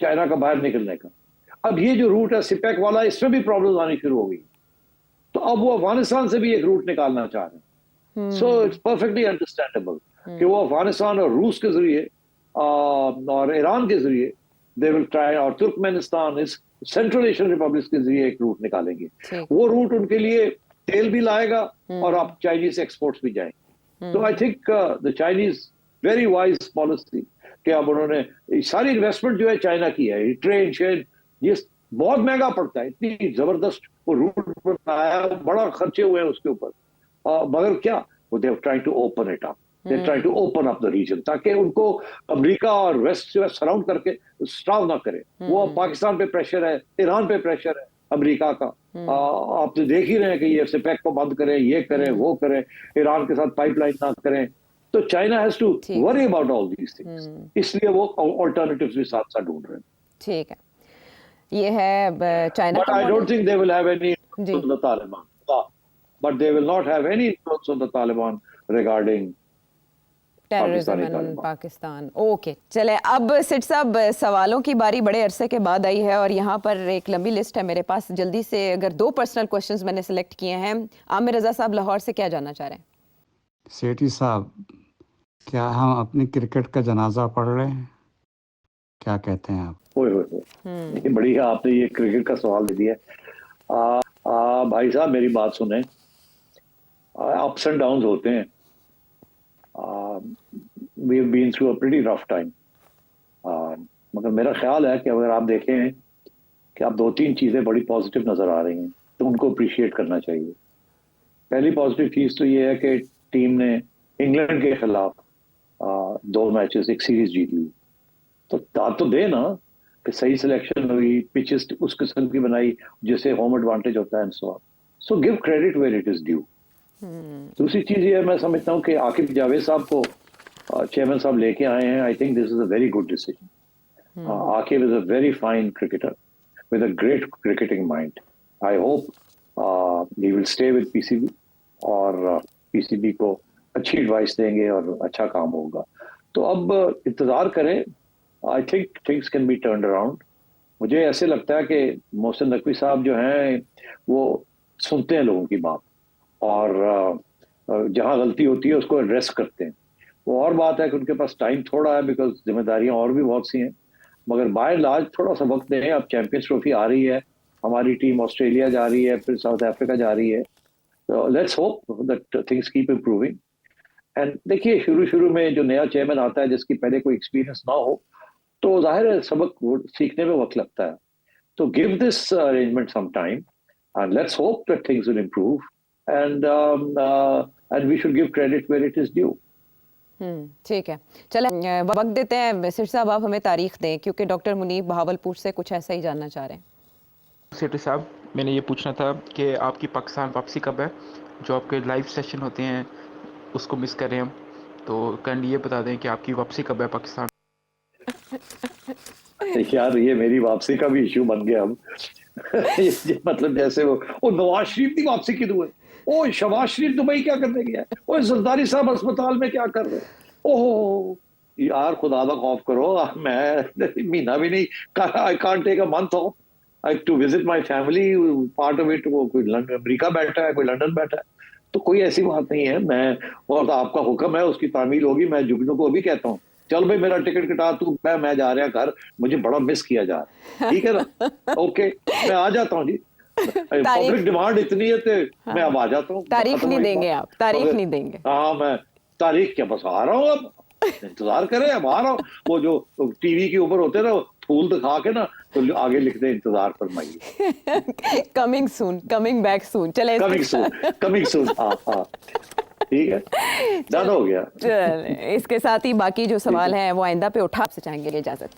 चाइना का बाहर निकलने का। अब ये जो रूट है सिपेक वाला, इसमें भी प्रॉब्लम आनी शुरू हो गई। तो अब वो अफगानिस्तान से भी एक रूट निकालना चाह रहे हैं। सो इट्स परफेक्टली अंडरस्टैंडेबल कि वो अफगानिस्तान और रूस के जरिए और ईरान के जरिए दे विल ट्राई, और तुर्कमेनिस्तान, इस सेंट्रल एशियन रिपब्लिक के जरिए एक रूट निकालेंगे। वो रूट उनके लिए तेल भी लाएगा और आप चाइनीज एक्सपोर्ट्स भी जाएंगे। तो I think the Chinese very wise policy कि अब उन्होंने सारी इन्वेस्टमेंट जो है चाइना की है, ट्रेन शेन, ये बहुत महंगा पड़ता है, इतनी जबरदस्त वो रूट बनाया, बड़ा खर्चे हुए हैं उसके ऊपर। मगर क्या वो they trying to open it up, they trying to open up the region, ताकि उनको अमेरिका और वेस्ट जो है सराउंड करके स्टाव ना करे। वो पाकिस्तान पे प्रेशर है, ईरान पे प्रेशर है अमेरिका का। आप तो देख ही रहे हैं कि ये सिपेक को बंद करें, ये करें, वो करें, ईरान के साथ पाइपलाइन ना करें। तो China has to worry about all these things, इसलिए वो ऑल्टरनेटिव्स भी साथ साथ ढूंढ रहे हैं। ठीक है, ये है China. But I don't think they will have any influence on the Taliban, but they will not have any influence on the Taliban regarding terrorism in Pakistan. Okay, चले अब सिट साहब, सवालों की बारी बड़े अरसे के बाद आई है और यहाँ पर एक लंबी लिस्ट है मेरे पास। जल्दी से अगर 2 पर्सनल क्वेश्चंस मैंने सेलेक्ट किए हैं। आमिर रजा साहब लाहौर से क्या जानना चाह रहे हैं? सेठी साहब, क्या हम अपनी क्रिकेट का जनाजा पढ़ रहे हैं? क्या कहते हैं आप? ये बड़ी आपने ये क्रिकेट का सवाल दे दिया। भाई साहब मेरी बात सुने, अप्स एंड डाउन्स होते हैं। We have been through a pretty rough time, मगर मेरा ख्याल है कि अगर आप देखें कि आप 2-3 चीज़ें बड़ी पॉजिटिव नज़र आ रही हैं तो उनको अप्रिशिएट करना चाहिए। पहली पॉजिटिव चीज़ तो ये है कि टीम ने इंग्लैंड के खिलाफ 2 मैचेस, एक सीरीज जीत ली। तो दाद तो दे ना कि सही सिलेक्शन हुई, पिचेस उस किस्म की बनाई जिससे होम एडवांटेज होता है, so give credit where it is due. दूसरी चीज ये मैं समझता हूँ कि आकिब जावेद साहब को चेयरमैन साहब लेके आए हैं। I think this is a very good decision. Aqib is a very fine cricketer with a great cricketing mind. I hope he will stay with PCB और पीसीबी को अच्छी एडवाइस देंगे और अच्छा काम होगा। तो अब इंतजार करें, I think things can be turned around. मुझे ऐसे लगता है कि मोहसिन नकवी साहब जो हैं वो सुनते हैं लोगों की बात और जहां गलती होती है उसको एड्रेस करते हैं। वो और बात है कि उनके पास टाइम थोड़ा है बिकॉज जिम्मेदारियां और भी बहुत सी हैं, मगर बाय एंड लार्ज थोड़ा सा वक्त दें। अब चैंपियंस ट्रॉफी आ रही है, हमारी टीम ऑस्ट्रेलिया जा रही है, फिर साउथ अफ्रीका जा रही है। So let's hope that things keep improving. And देखिए शुरू शुरू में जो नया चेयरमैन आता है जिसकी पहले कोई एक्सपीरियंस ना हो, तो जाहिर है सबक सीखने में वक्त लगता है. तो give this arrangement some time and let's hope that things will improve and we should give credit where it is due. ठीक है, चले वक्त देते हैं. सिर साहब आप हमें तारीख दें, क्योंकि डॉक्टर मुनीब बहावलपुर से कुछ ऐसा ही जानना चाह रहे हैं. सेठी साहब, मैंने ये पूछना था कि आपकी पाकिस्तान वापसी कब है? जो आपके लाइव सेशन होते हैं उसको मिस कर रहे हैं हम, तो काइंडली ये बता दें कि आपकी वापसी कब है पाकिस्तान? यार ये मेरी वापसी का भी इशू बन गया अब. मतलब जैसे वो नवाज शरीफ की वापसी की दुआ, ओ शहबाज शरीफ दुबई क्या करने गया है, ओ जरदारी साहब अस्पताल में क्या कर रहे हैं. ओहो यार खुदा का खौफ करो. मैं महीना भी नहीं, I can't take a month off to visit my family. Part of it वो कोई लंदन अमेरिका बैठा है, कोई लंदन बैठा है, तो कोई ऐसी बात नहीं है. मैं और आपका हुक्म है उसकी तामील होगी. मैं जुगनू को भी कहता हूँ चल भाई मेरा टिकट कटा तू, मैं जा रहा घर, मुझे बड़ा मिस किया जा रहा है. ठीक है ना, ओके मैं आ जाता हूँ जी. पब्लिक डिमांड इतनी है तो मैं अब आ जाता हूँ. तारीख नहीं देंगे आप? तारीख नहीं देंगे? हाँ मैं तारीख क्या, बस आ रहा हूँ. अब इंतजार करें, अब आ रहा हूँ. वो जो टीवी के ऊपर होते हैं ना फूल दिखा के ना, तो आगे लिखते इंतजार फरमाइए. Coming soon, coming back soon. चले कमिंग सून. हाँ ठीक है, ज्यादा हो गया. इसके साथ ही बाकी जो सवाल हैं वो आइंदा पे उठा. आपसे चाहेंगे इजाजत.